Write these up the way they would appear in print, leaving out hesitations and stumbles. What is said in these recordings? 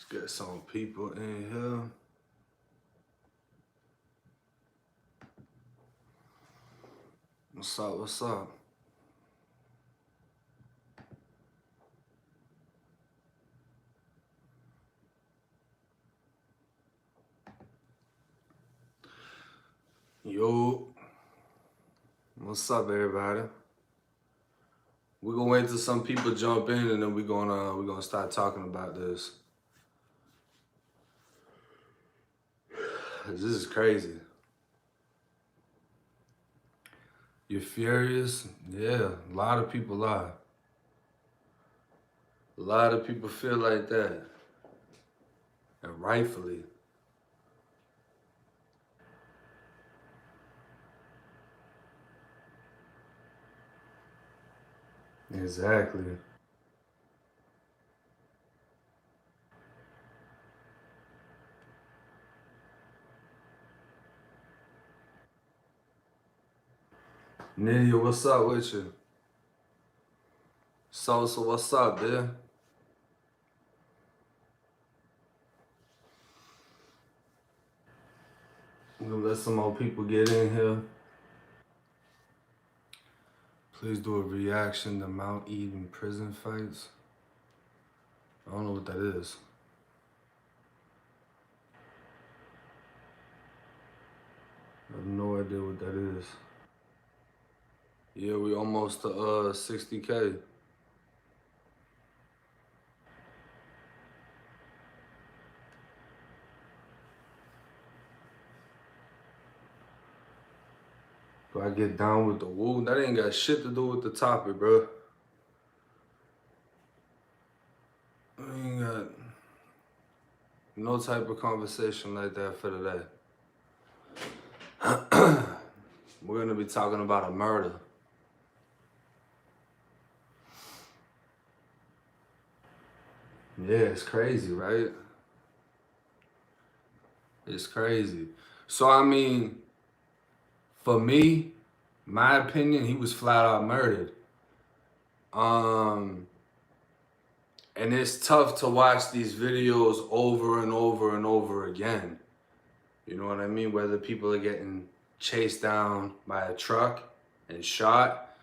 Get some people in here. What's up? What's up? Yo, what's up, everybody? We're gonna wait till some people jump in, and then we're gonna start talking about this. This is crazy. You're furious? Yeah, a lot of people are. A lot of people feel like that, and rightfully. Exactly. Nydia, what's up with you? Sosa, what's up, dude? I'm gonna let some more people get in here. Please do a reaction to Mount Eden prison fights. I don't know what that is. I have no idea what that is. Yeah, we almost to 60K. Do I get down with the woo? That ain't got shit to do with the topic, bro. I ain't got no type of conversation like that for today. We're gonna be talking about a murder. Yeah, it's crazy, right? It's crazy. So, I mean, for me, my opinion, he was flat out murdered. And it's tough to watch these videos over and over and over again. You know what I mean? Whether people are getting chased down by a truck and shot,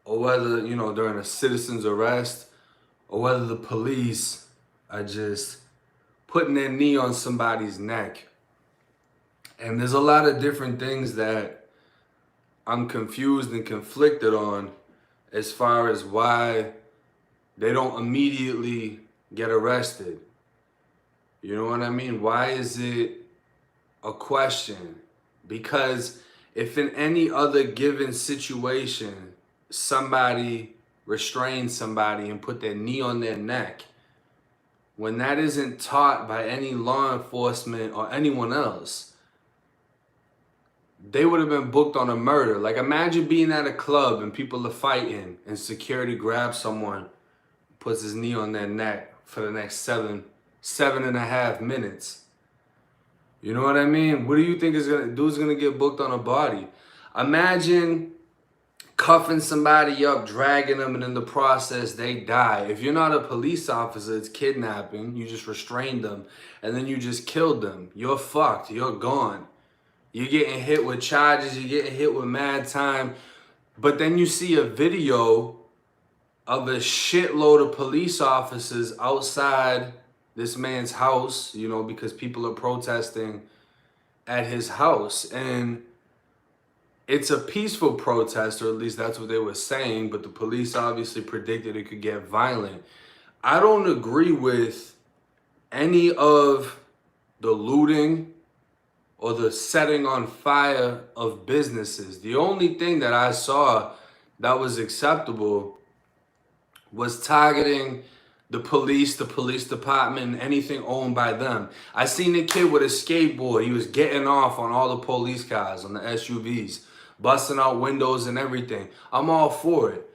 or whether, during a citizen's arrest, or whether the police are just putting their knee on somebody's neck. And there's a lot of different things that I'm confused and conflicted on as far as why they don't immediately get arrested. You know what I mean? Why is it a question? Because if in any other given situation, somebody restrained somebody and put their knee on their neck, when that isn't taught by any law enforcement or anyone else, they would have been booked on a murder. Like, imagine being at a club and people are fighting and security grabs someone, puts his knee on their neck for the next 7.5 minutes. You know what I mean? What do you think dude's gonna get booked on a body? Imagine cuffing somebody up, dragging them, and in the process they die. If you're not a police officer, it's kidnapping. You just restrained them, and then you just killed them. You're fucked. You're gone. You're getting hit with charges. You're getting hit with mad time. But then you see a video of a shitload of police officers outside this man's house, because people are protesting at his house. And it's a peaceful protest, or at least that's what they were saying, but the police obviously predicted it could get violent. I don't agree with any of the looting or the setting on fire of businesses. The only thing that I saw that was acceptable was targeting the police department, and anything owned by them. I seen a kid with a skateboard. He was getting off on all the police cars, on the SUVs, busting out windows and everything. I'm all for it.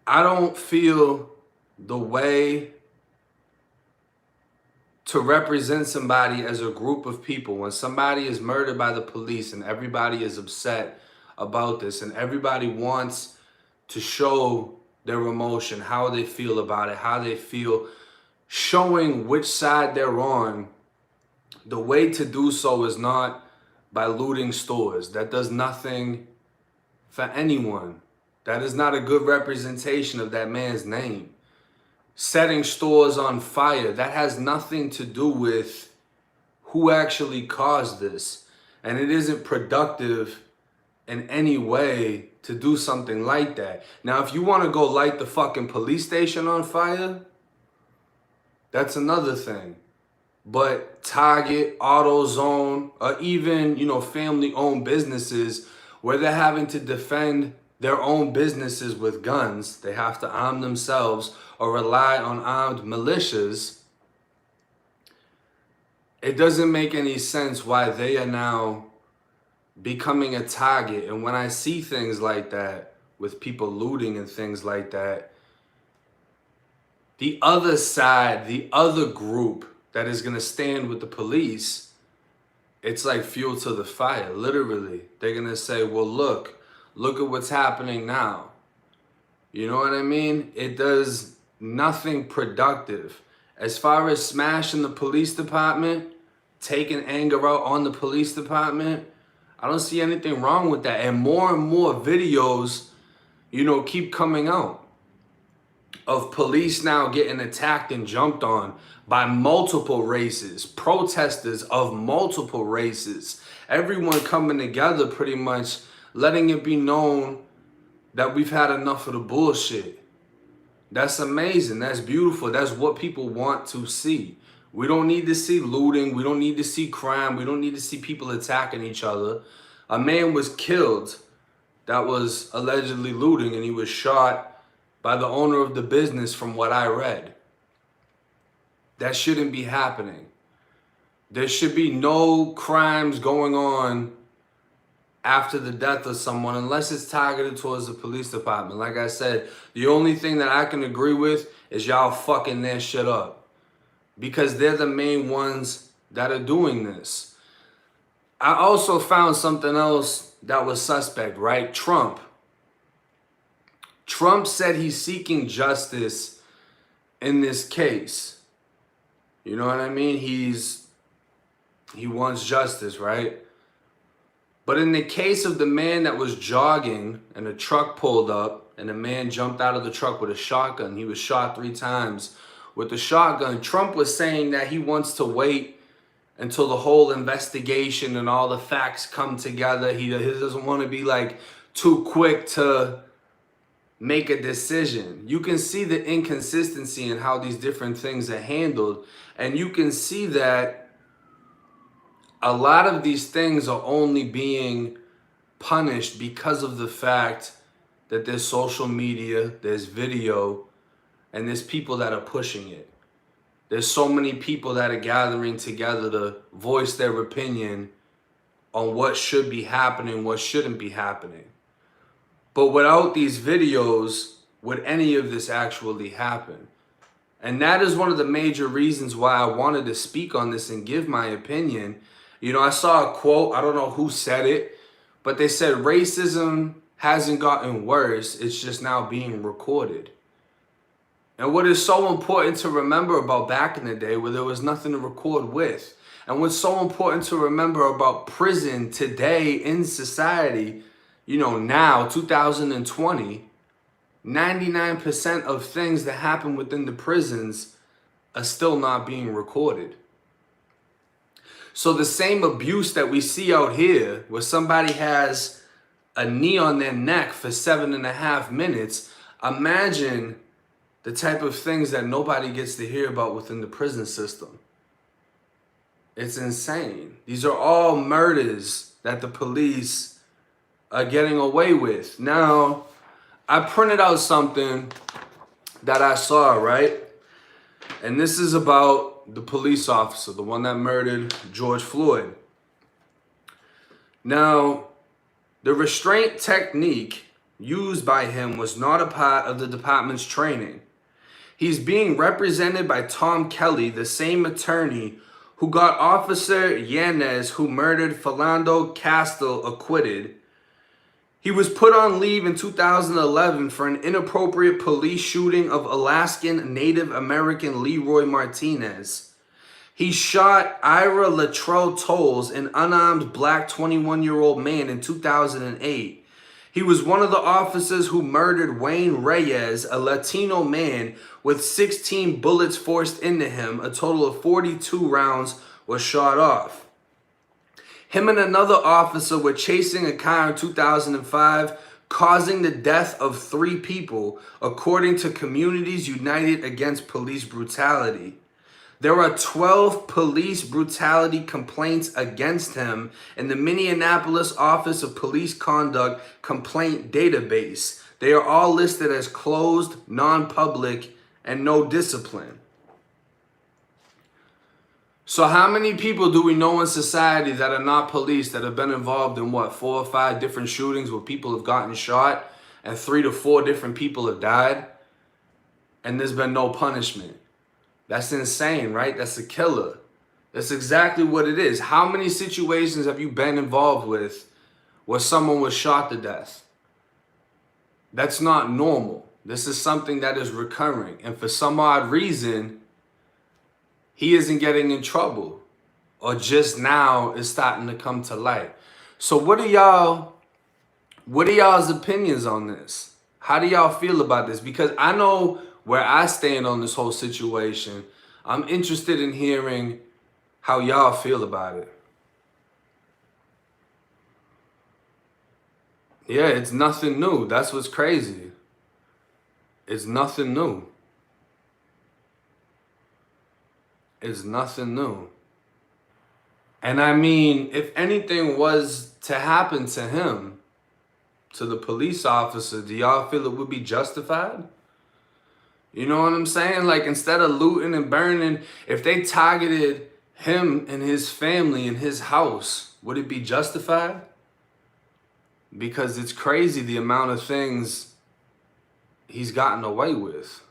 I don't feel the way to represent somebody as a group of people. When somebody is murdered by the police and everybody is upset about this and everybody wants to show their emotion, how they feel about it, how they feel showing which side they're on, the way to do so is not by looting stores. That does nothing for anyone. That is not a good representation of that man's name. Setting stores on fire, that has nothing to do with who actually caused this. And it isn't productive in any way to do something like that. Now, if you want to go light the fucking police station on fire, that's another thing. But Target, AutoZone, or even, family-owned businesses where they're having to defend their own businesses with guns, they have to arm themselves or rely on armed militias. It doesn't make any sense why they are now becoming a target. And when I see things like that, with people looting and things like that, the other side, the other group that is going to stand with the police, it's like fuel to the fire, literally. They're going to say, well, look at what's happening now. You know what I mean? It does nothing productive. As far as smashing the police department, taking anger out on the police department, I don't see anything wrong with that. And more videos, keep coming out of police now getting attacked and jumped on by multiple races, protesters of multiple races, everyone coming together, pretty much letting it be known that we've had enough of the bullshit. That's amazing. That's beautiful. That's what people want to see. We don't need to see looting. We don't need to see crime. We don't need to see people attacking each other. A man was killed that was allegedly looting, and he was shot by the owner of the business, from what I read. That shouldn't be happening. There should be no crimes going on after the death of someone unless it's targeted towards the police department. Like I said, the only thing that I can agree with is y'all fucking their shit up, because they're the main ones that are doing this. I also found something else that was suspect, right? Trump said he's seeking justice in this case. You know what I mean? He wants justice, right? But in the case of the man that was jogging and a truck pulled up and a man jumped out of the truck with a shotgun, he was shot 3 times with the shotgun. Trump was saying that he wants to wait until the whole investigation and all the facts come together. He doesn't want to be like too quick to make a decision. You can see the inconsistency in how these different things are handled. And you can see that a lot of these things are only being punished because of the fact that there's social media, there's video, and there's people that are pushing it. There's so many people that are gathering together to voice their opinion on what should be happening, what shouldn't be happening. But without these videos, would any of this actually happen? And that is one of the major reasons why I wanted to speak on this and give my opinion. I saw a quote, I don't know who said it, but they said racism hasn't gotten worse, it's just now being recorded. And what is so important to remember about back in the day where there was nothing to record with, and what's so important to remember about prison today in society, now, 2020, 99% of things that happen within the prisons are still not being recorded. So the same abuse that we see out here, where somebody has a knee on their neck for 7.5 minutes, imagine the type of things that nobody gets to hear about within the prison system. It's insane. These are all murders that the police are getting away with. Now, I printed out something that I saw, right? And this is about the police officer, the one that murdered George Floyd. Now, the restraint technique used by him was not a part of the department's training. He's being represented by Tom Kelly, the same attorney who got Officer Yanez, who murdered Philando Castile, acquitted. He was put on leave in 2011 for an inappropriate police shooting of Alaskan Native American Leroy Martinez. He shot Ira Latrell Tolles, an unarmed black 21-year-old man, in 2008. He was one of the officers who murdered Wayne Reyes, a Latino man, with 16 bullets forced into him. A total of 42 rounds were shot off. Him and another officer were chasing a car in 2005, causing the death of 3 people, according to Communities United Against Police Brutality. There are 12 police brutality complaints against him in the Minneapolis Office of Police Conduct Complaint Database. They are all listed as closed, non-public, and no discipline. So how many people do we know in society that are not police that have been involved in 4 or 5 different shootings where people have gotten shot and 3 to 4 different people have died and there's been no punishment? That's insane, right? That's a killer. That's exactly what it is. How many situations have you been involved with where someone was shot to death? That's not normal. This is something that is recurring. And for some odd reason, he isn't getting in trouble, or just now is starting to come to light. So what are y'all's opinions on this? How do y'all feel about this? Because I know where I stand on this whole situation. I'm interested in hearing how y'all feel about it. Yeah, it's nothing new. That's what's crazy. It's nothing new. It's nothing new. And I mean, if anything was to happen to him, to the police officer, do y'all feel it would be justified? You know what I'm saying? Like, instead of looting and burning, if they targeted him and his family and his house, would it be justified? Because it's crazy the amount of things he's gotten away with.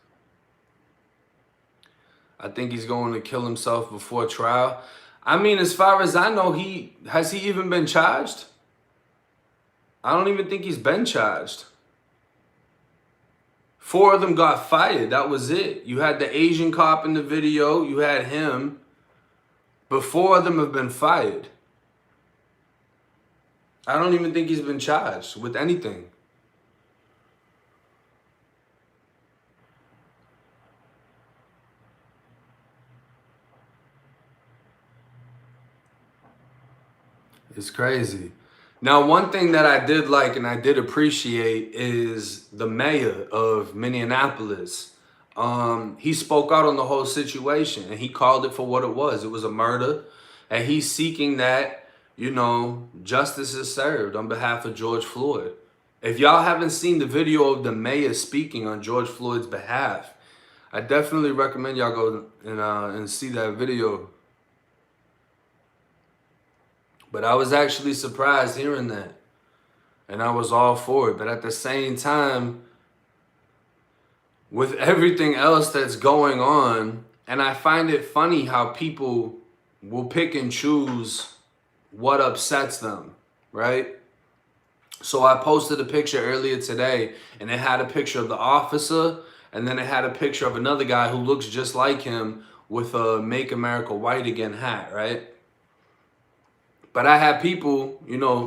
I think he's going to kill himself before trial. I mean, as far as I know, has he even been charged? I don't even think he's been charged. 4 of them got fired. That was it. You had the Asian cop in the video. You had him. But 4 of them have been fired. I don't even think he's been charged with anything. It's crazy. Now, one thing that I did like and I did appreciate is the mayor of Minneapolis. He spoke out on the whole situation and he called it for what it was. It was a murder, and he's seeking that, justice is served on behalf of George Floyd. If y'all haven't seen the video of the mayor speaking on George Floyd's behalf, I definitely recommend y'all go and see that video. But I was actually surprised hearing that. And I was all for it. But at the same time, with everything else that's going on, and I find it funny how people will pick and choose what upsets them, right? So I posted a picture earlier today, and it had a picture of the officer, and then it had a picture of another guy who looks just like him with a Make America White Again hat, right? But I had people,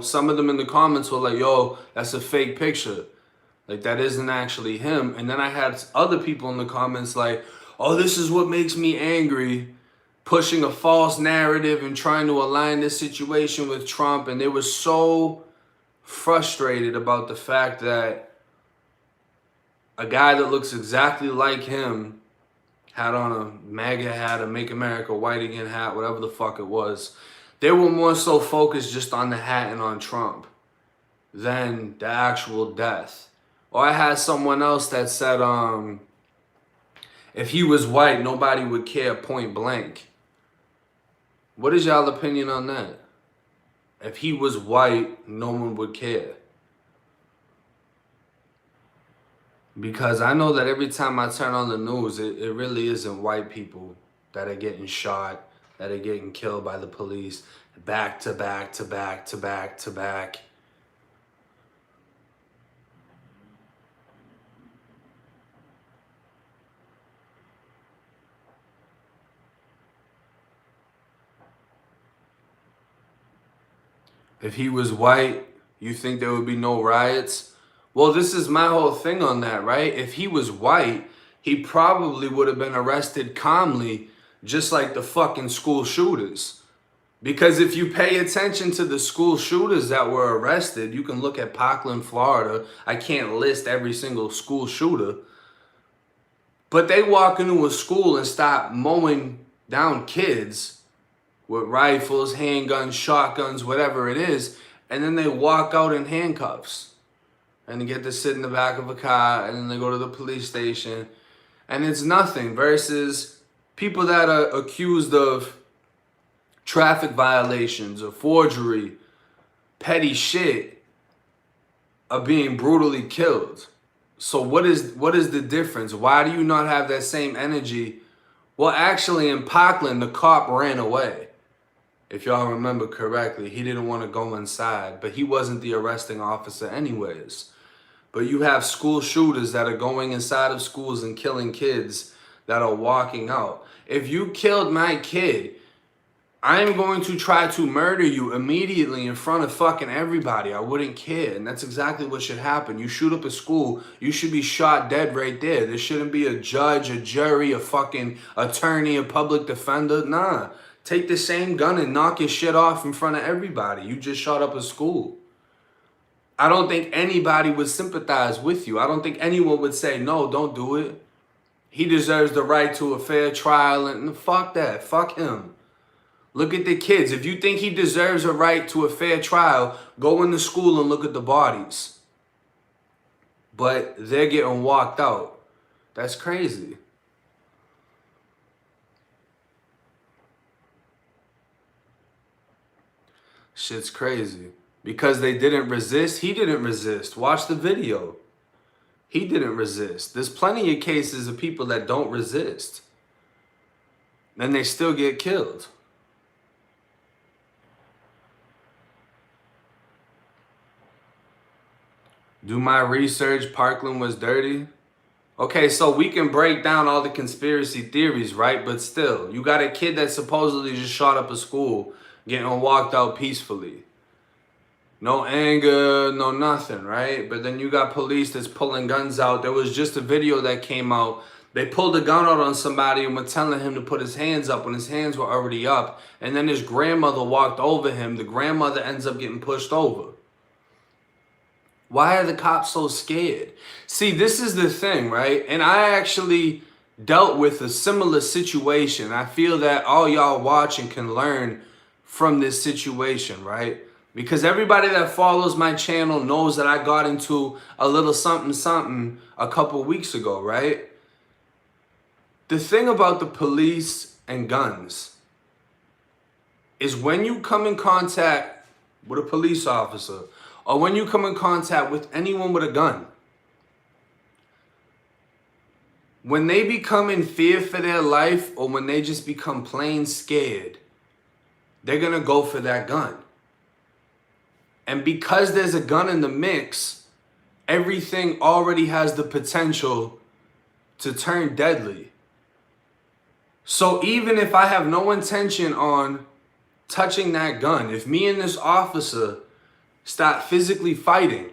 some of them in the comments were like, yo, that's a fake picture. Like, that isn't actually him. And then I had other people in the comments like, oh, this is what makes me angry, pushing a false narrative and trying to align this situation with Trump. And they were so frustrated about the fact that a guy that looks exactly like him had on a MAGA hat, a Make America White Again hat, whatever the fuck it was. They were more so focused just on the hat and on Trump than the actual death. Or I had someone else that said, if he was white, nobody would care, point blank. What is y'all opinion on that? If he was white, no one would care. Because I know that every time I turn on the news, it really isn't white people that are getting shot, that are getting killed by the police, back to back to back to back to back. If he was white, you think there would be no riots? Well, this is my whole thing on that, right? If he was white, he probably would have been arrested calmly, just like the fucking school shooters. Because if you pay attention to the school shooters that were arrested, you can look at Parkland, Florida. I can't list every single school shooter. But they walk into a school and start mowing down kids with rifles, handguns, shotguns, whatever it is. And then they walk out in handcuffs. And they get to sit in the back of a car, and then they go to the police station. And it's nothing versus people that are accused of traffic violations or forgery, petty shit, are being brutally killed. So what is the difference? Why do you not have that same energy? Well, actually in Parkland, the cop ran away. If y'all remember correctly, he didn't want to go inside, but he wasn't the arresting officer anyways. But you have school shooters that are going inside of schools and killing kids that are walking out. If you killed my kid, I'm going to try to murder you immediately in front of fucking everybody. I wouldn't care. And that's exactly what should happen. You shoot up a school, you should be shot dead right there. There shouldn't be a judge, a jury, a fucking attorney, a public defender. Nah. Take the same gun and knock your shit off in front of everybody. You just shot up a school. I don't think anybody would sympathize with you. I don't think anyone would say, no, don't do it. He deserves the right to a fair trial. And fuck that. Fuck him. Look at the kids. If you think he deserves a right to a fair trial, go into school and look at the bodies. But they're getting walked out. That's crazy. Shit's crazy. Because they didn't resist, he didn't resist. Watch the video. He didn't resist. There's plenty of cases of people that don't resist. And they still get killed. Do my research, Parkland was dirty. Okay, so we can break down all the conspiracy theories, right? But still, you got a kid that supposedly just shot up a school, getting walked out peacefully. No anger, no nothing, right? But then you got police that's pulling guns out. There was just a video that came out. They pulled a gun out on somebody and were telling him to put his hands up when his hands were already up. And then his grandmother walked over him. The grandmother ends up getting pushed over. Why are the cops so scared? See, this is the thing, right? And I actually dealt with a similar situation. I feel that all y'all watching can learn from this situation, right? Because everybody that follows my channel knows that I got into a little something a couple weeks ago, right? The thing about the police and guns is when you come in contact with a police officer, or when you come in contact with anyone with a gun, when they become in fear for their life or when they just become plain scared, they're going to go for that gun. And because there's a gun in the mix, everything already has the potential to turn deadly. So even if I have no intention on touching that gun, if me and this officer start physically fighting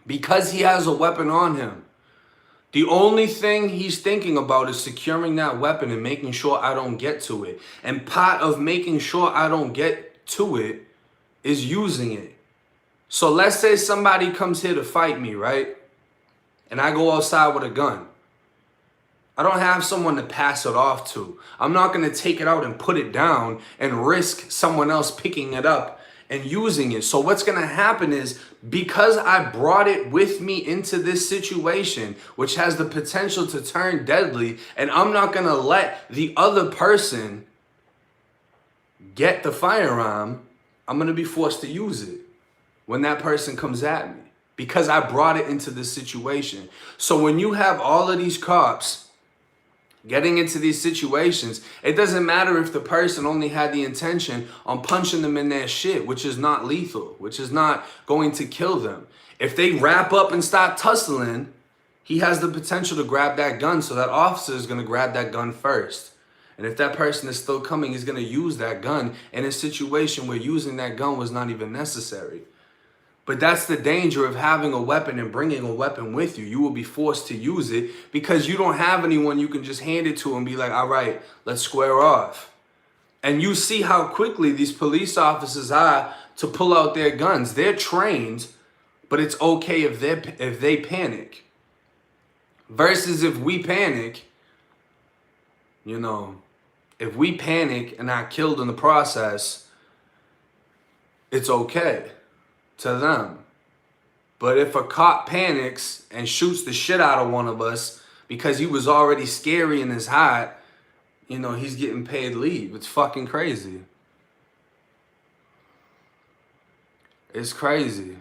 because he has a weapon on him, the only thing he's thinking about is securing that weapon and making sure I don't get to it. And part of making sure I don't get to it is using it. So let's say somebody comes here to fight me, right? And I go outside with a gun. I don't have someone to pass it off to. I'm not going to take it out and put it down and risk someone else picking it up and using it. So what's going to happen is, because I brought it with me into this situation, which has the potential to turn deadly, and I'm not going to let the other person get the firearm, I'm going to be forced to use it when that person comes at me because I brought it into this situation. So when you have all of these cops getting into these situations, it doesn't matter if the person only had the intention on punching them in their shit, which is not lethal, which is not going to kill them. If they wrap up and start tussling, he has the potential to grab that gun, so that officer is going to grab that gun first. And if that person is still coming, he's going to use that gun in a situation where using that gun was not even necessary. But that's the danger of having a weapon and bringing a weapon with you. You will be forced to use it because you don't have anyone you can just hand it to and be like, all right, let's square off. And you see how quickly these police officers are to pull out their guns. They're trained, but it's okay if they panic. Versus if we panic, you know, if we panic and are killed in the process, it's okay to them. But if a cop panics and shoots the shit out of one of us because he was already scary in his hot, you know, he's getting paid leave. It's fucking crazy. It's crazy.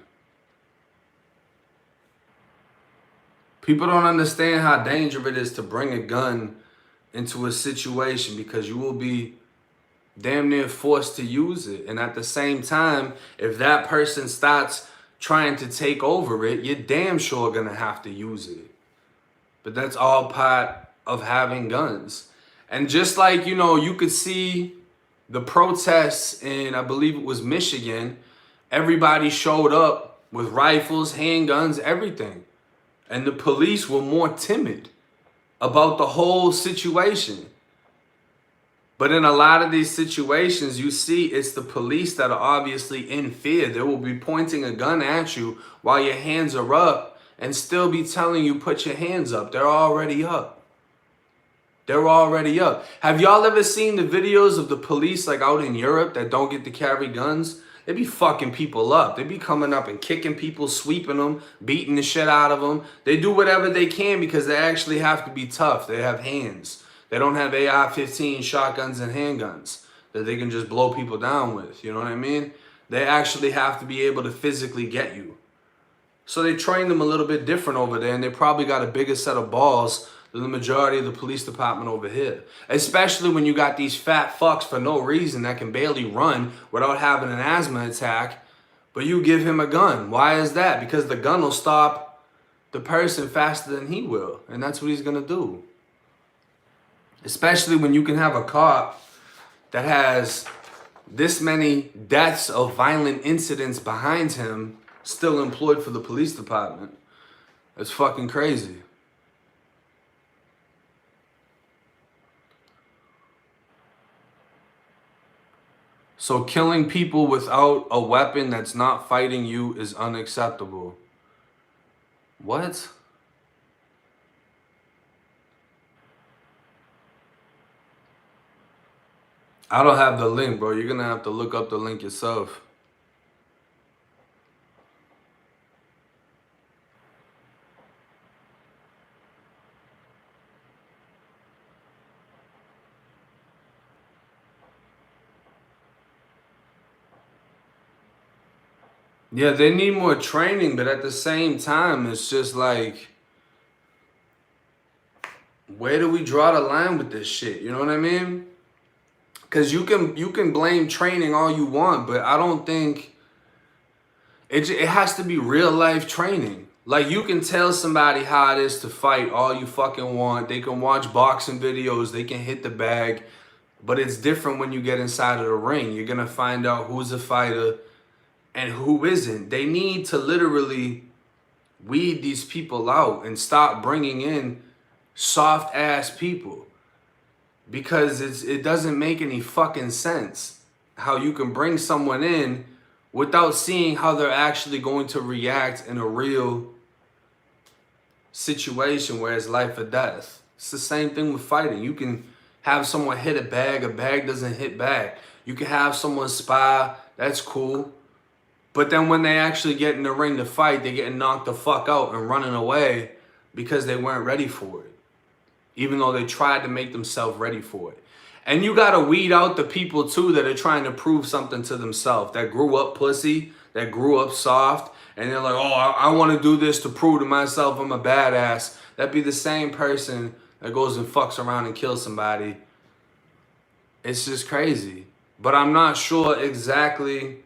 People don't understand how dangerous it is to bring a gun into a situation because you will be damn near forced to use it. And at the same time, if that person starts trying to take over it, you're damn sure gonna have to use it. But that's all part of having guns. And just like, you know, you could see the protests in, I believe it was Michigan, everybody showed up with rifles, handguns, everything. And the police were more timid about the whole situation. But in a lot of these situations, you see it's the police that are obviously in fear. They will be pointing a gun at you while your hands are up and still be telling you put your hands up. They're already up. They're already up. Have y'all ever seen the videos of the police like out in Europe that don't get to carry guns? They be fucking people up. They be coming up and kicking people, sweeping them, beating the shit out of them. They do whatever they can because they actually have to be tough. They have hands. They don't have AR-15 shotguns and handguns that they can just blow people down with. You know what I mean? They actually have to be able to physically get you. So they train them a little bit different over there, and they probably got a bigger set of balls than the majority of the police department over here. Especially when you got these fat fucks for no reason that can barely run without having an asthma attack, but you give him a gun. Why is that? Because the gun will stop the person faster than he will, and that's what he's gonna do. Especially when you can have a cop that has this many deaths of violent incidents behind him still employed for the police department. It's fucking crazy. So killing people without a weapon that's not fighting you is unacceptable. What? I don't have the link, bro. You're gonna have to look up the link yourself. Yeah, they need more training, but at the same time, it's just like, where do we draw the line with this shit? You know what I mean? Because you can blame training all you want, but I don't think it has to be real life training. Like, you can tell somebody how it is to fight all you fucking want. They can watch boxing videos. They can hit the bag. But it's different when you get inside of the ring. You're going to find out who's a fighter and who isn't. They need to literally weed these people out and stop bringing in soft ass people. Because it doesn't make any fucking sense how you can bring someone in without seeing how they're actually going to react in a real situation where it's life or death. It's the same thing with fighting. You can have someone hit a bag doesn't hit back. You can have someone spy, that's cool. But then when they actually get in the ring to fight, they get knocked the fuck out and running away because they weren't ready for it. Even though they tried to make themselves ready for it. And you gotta weed out the people too that are trying to prove something to themselves. That grew up pussy, that grew up soft, and they're like, oh, I wanna do this to prove to myself I'm a badass. That'd be the same person that goes and fucks around and kills somebody. It's just crazy. But I'm not sure exactly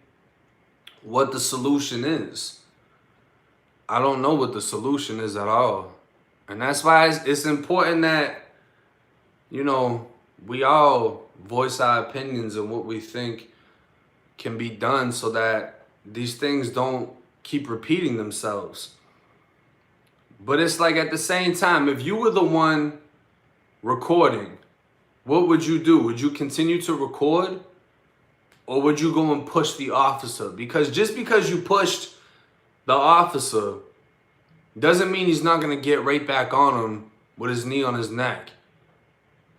what the solution is. I don't know what the solution is at all. And that's why it's important that, you know, we all voice our opinions and what we think can be done so that these things don't keep repeating themselves. But it's like at the same time, if you were the one recording, what would you do? Would you continue to record? Or would you go and push the officer? Because just because you pushed the officer doesn't mean he's not going to get right back on him with his knee on his neck.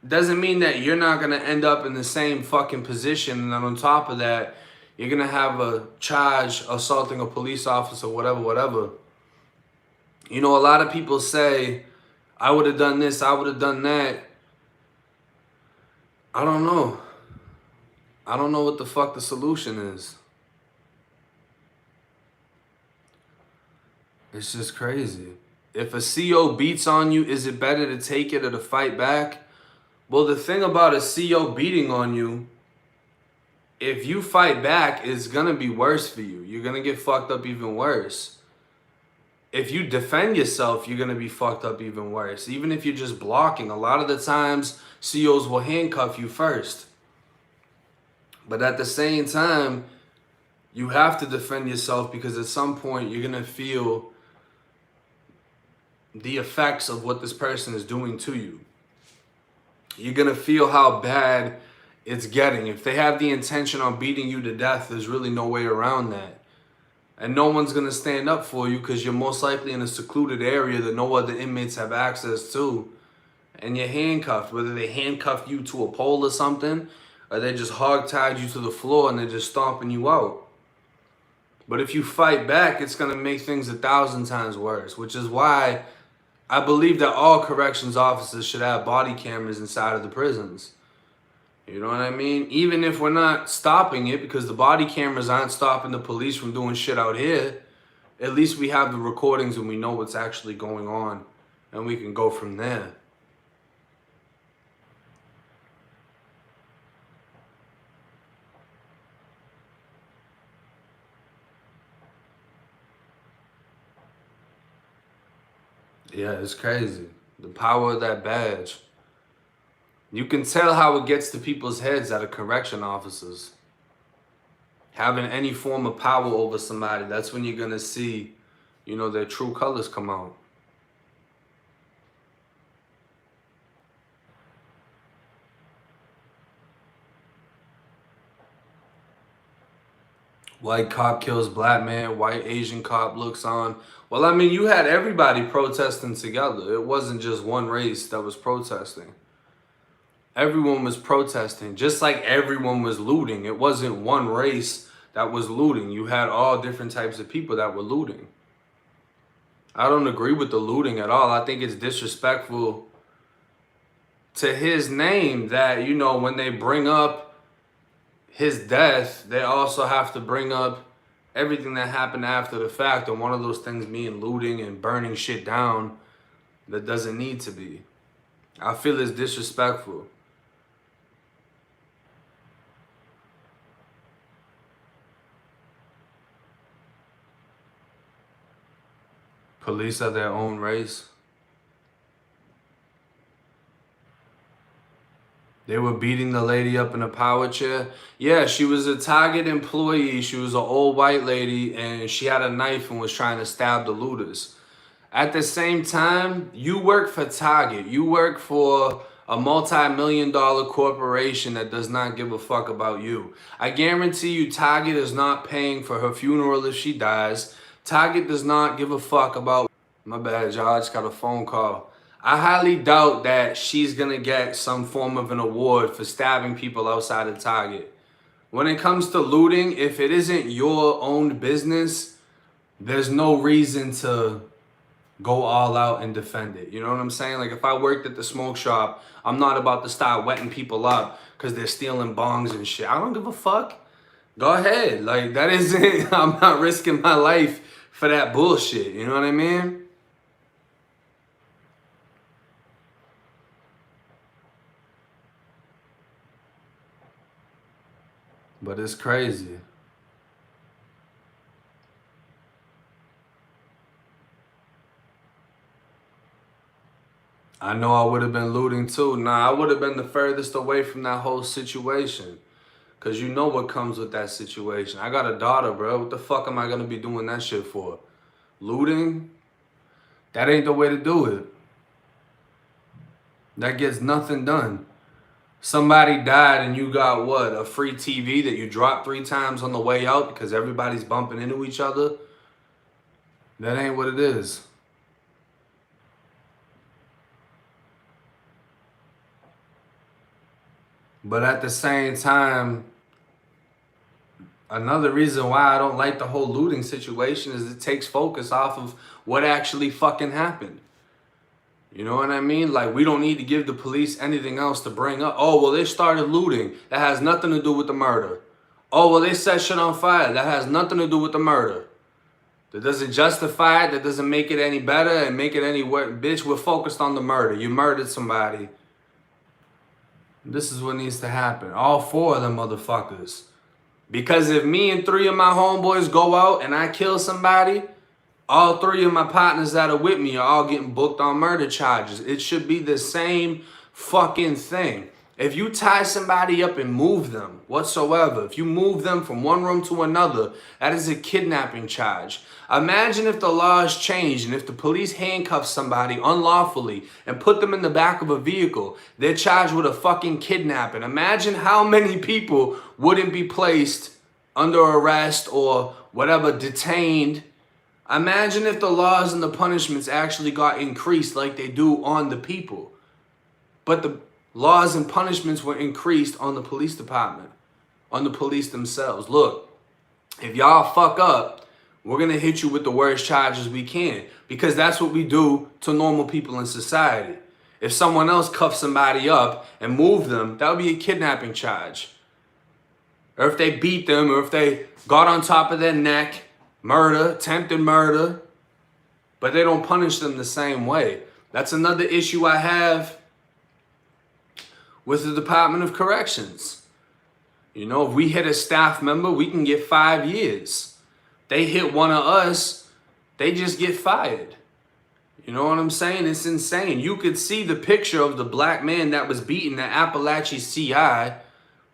Doesn't mean that you're not going to end up in the same fucking position. And then on top of that, you're going to have a charge assaulting a police officer, whatever, whatever. You know, a lot of people say, I would have done this, I would have done that. I don't know. I don't know what the fuck the solution is. It's just crazy. If a CO beats on you, is it better to take it or to fight back? Well, the thing about a CO beating on you, if you fight back, it's gonna be worse for you. You're gonna get fucked up even worse. If you defend yourself, you're gonna be fucked up even worse. Even if you're just blocking, a lot of the times, COs will handcuff you first. But at the same time, you have to defend yourself because at some point you're gonna feel the effects of what this person is doing to you. You're gonna feel how bad it's getting. If they have the intention on beating you to death, there's really no way around that. And no one's gonna stand up for you because you're most likely in a secluded area that no other inmates have access to. And you're handcuffed, whether they handcuff you to a pole or something, or they just hog-tied you to the floor and they're just stomping you out. But if you fight back, it's gonna make things 1,000 times worse, which is why I believe that all corrections officers should have body cameras inside of the prisons. You know what I mean? Even if we're not stopping it, because the body cameras aren't stopping the police from doing shit out here, at least we have the recordings and we know what's actually going on, and we can go from there. Yeah, it's crazy. The power of that badge. You can tell how it gets to people's heads out of correction officers. Having any form of power over somebody, that's when you're gonna see, you know, their true colors come out. White cop kills black man, white Asian cop looks on. Well, I mean, you had everybody protesting together. It wasn't just one race that was protesting. Everyone was protesting, just like everyone was looting. It wasn't one race that was looting. You had all different types of people that were looting. I don't agree with the looting at all. I think it's disrespectful to his name that, you know, when they bring up his death, they also have to bring up everything that happened after the fact, and one of those things being looting and burning shit down that doesn't need to be. I feel it's disrespectful. Police of their own race. They were beating the lady up in a power chair. Yeah, she was a Target employee. She was an old white lady, and she had a knife and was trying to stab the looters. At the same time, you work for Target. You work for a multi-million-dollar corporation that does not give a fuck about you. I guarantee you Target is not paying for her funeral if she dies. Target does not give a fuck about... My bad, y'all. I just got a phone call. I highly doubt that she's gonna get some form of an award for stabbing people outside of Target. When it comes to looting, if it isn't your own business, there's no reason to go all out and defend it. You know what I'm saying? Like if I worked at the smoke shop, I'm not about to start wetting people up because they're stealing bongs and shit. I don't give a fuck. Go ahead. Like that isn't, I'm not risking my life for that bullshit. You know what I mean? But it's crazy. I know I would have been looting too. Nah, I would have been the furthest away from that whole situation. Cause you know what comes with that situation. I got a daughter, bro. What the fuck am I gonna be doing that shit for? Looting? That ain't the way to do it. That gets nothing done. Somebody died and you got what? A free TV that you dropped 3 times on the way out because everybody's bumping into each other? That ain't what it is. But at the same time, another reason why I don't like the whole looting situation is it takes focus off of what actually fucking happened. You know what I mean? Like, we don't need to give the police anything else to bring up. Oh, well, they started looting. That has nothing to do with the murder. Oh, well, they set shit on fire. That has nothing to do with the murder. That doesn't justify it. That doesn't make it any better and make it any worse. Bitch, we're focused on the murder. You murdered somebody. This is what needs to happen. All 4 of them motherfuckers. Because if me and 3 of my homeboys go out and I kill somebody, all 3 of my partners that are with me are all getting booked on murder charges. It should be the same fucking thing. If you tie somebody up and move them whatsoever, if you move them from one room to another, that is a kidnapping charge. Imagine if the laws changed and if the police handcuff somebody unlawfully and put them in the back of a vehicle, they're charged with a fucking kidnapping. Imagine how many people wouldn't be placed under arrest or whatever, detained. Imagine if the laws and the punishments actually got increased like they do on the people. But the laws and punishments were increased on the police department, on the police themselves. Look, if y'all fuck up, we're going to hit you with the worst charges we can, because that's what we do to normal people in society. If someone else cuffs somebody up and move them, that would be a kidnapping charge. Or if they beat them, or if they got on top of their neck, murder, attempted murder, but they don't punish them the same way. That's another issue I have with the Department of Corrections. You know, if we hit a staff member, we can get 5 years. They hit one of us, they just get fired. You know what I'm saying? It's insane. You could see the picture of the black man that was beaten at Appalachia CI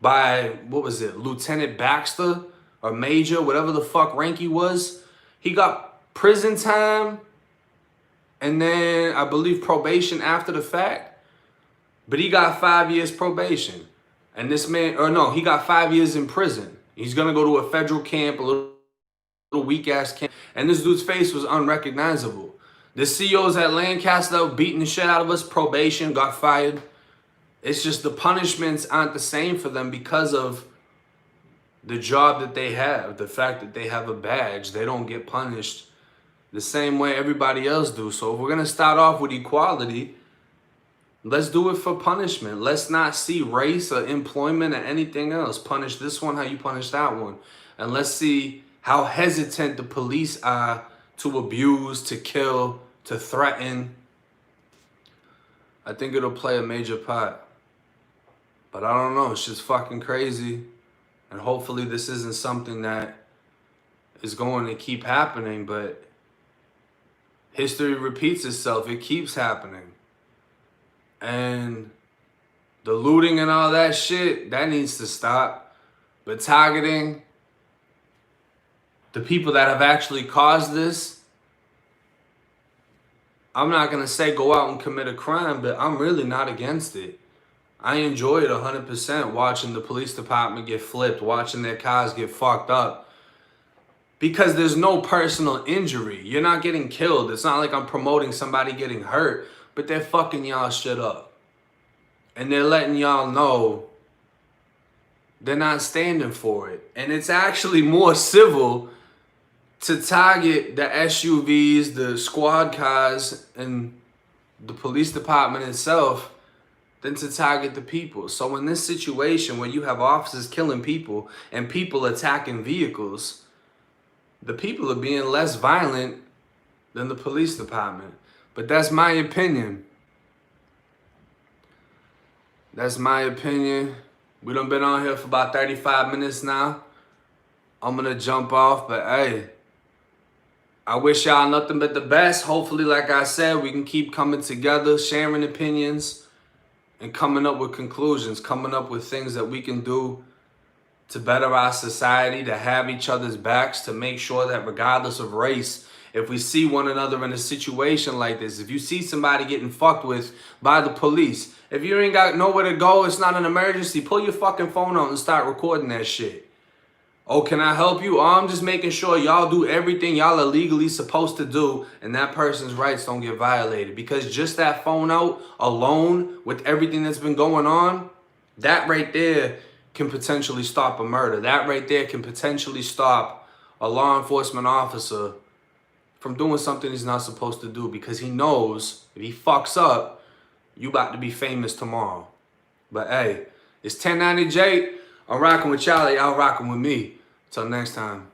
by, what was it, Lieutenant Baxter or Major, whatever the fuck rank he was. He got prison time and then I believe probation after the fact. But he got 5 years probation. And this man, or no, he got 5 years in prison. He's going to go to a federal camp, a little weak ass camp. And this dude's face was unrecognizable. The CEOs at Lancaster that were beating the shit out of us, probation, got fired. It's just the punishments aren't the same for them because of the job that they have. The fact that they have a badge, they don't get punished the same way everybody else do. So if we're going to start off with equality, let's do it for punishment. Let's not see race or employment or anything else. Punish this one how you punish that one. And let's see how hesitant the police are to abuse, to kill, to threaten. I think it'll play a major part. But I don't know. It's just fucking crazy. And hopefully this isn't something that is going to keep happening. But history repeats itself. It keeps happening. And the looting and all that shit, that needs to stop. But targeting the people that have actually caused this, I'm not going to say go out and commit a crime, but I'm really not against it. I enjoy it 100% watching the police department get flipped, watching their cars get fucked up. Because there's no personal injury. You're not getting killed. It's not like I'm promoting somebody getting hurt. But they're fucking y'all shit up. And they're letting y'all know they're not standing for it. And it's actually more civil to target the SUVs, the squad cars, and the police department itself than to target the people. So in this situation where you have officers killing people and people attacking vehicles, the people are being less violent than the police department. But that's my opinion. That's my opinion. We done been on here for about 35 minutes now. I'm gonna jump off, but hey, I wish y'all nothing but the best. Hopefully, like I said, we can keep coming together, sharing opinions, and coming up with conclusions, coming up with things that we can do to better our society, to have each other's backs, to make sure that regardless of race, if we see one another in a situation like this, if you see somebody getting fucked with by the police, if you ain't got nowhere to go, it's not an emergency, pull your fucking phone out and start recording that shit. Oh, can I help you? Oh, I'm just making sure y'all do everything y'all are legally supposed to do and that person's rights don't get violated. Because just that phone out alone with everything that's been going on, that right there can potentially stop a murder. That right there can potentially stop a law enforcement officer from doing something he's not supposed to do, because he knows if he fucks up, you about to be famous tomorrow. But hey, it's 1090J. I'm rocking with y'all. Y'all rocking with me. Till next time.